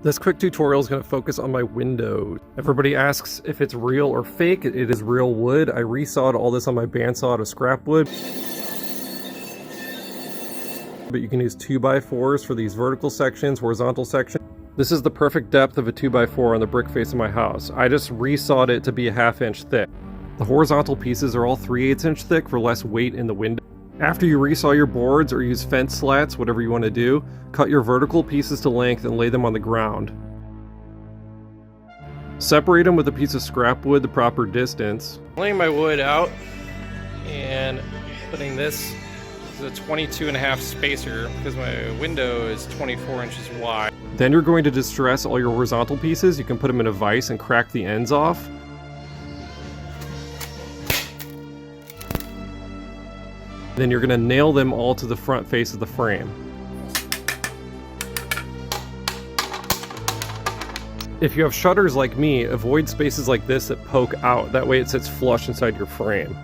This quick tutorial is going to focus on my window. Everybody asks if it's real or fake. It is real wood. I resawed all this on my bandsaw out of scrap wood. But you can use 2x4s for these vertical sections, horizontal sections. This is the perfect depth of a 2x4 on the brick face of my house. I just resawed it to be a 1/2 inch thick. The horizontal pieces are all 3/8 inch thick for less weight in the window. After you resaw your boards or use fence slats, whatever you want to do, cut your vertical pieces to length and lay them on the ground. Separate them with a piece of scrap wood the proper distance. Laying my wood out and putting this is a 22.5 spacer because my window is 24 inches wide. Then you're going to distress all your horizontal pieces. You can put them in a vise and crack the ends off. Then you're going to nail them all to the front face of the frame. If you have shutters like me, avoid spaces like this that poke out. That way it sits flush inside your frame.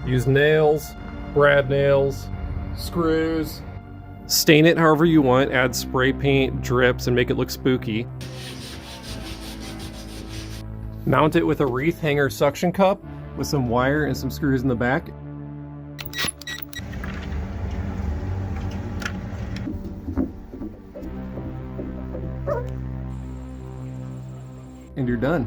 Use nails, brad nails, screws. Stain it however you want, add spray paint, drips, and make it look spooky. Mount it with a wreath hanger suction cup with some wire and some screws in the back. And you're done.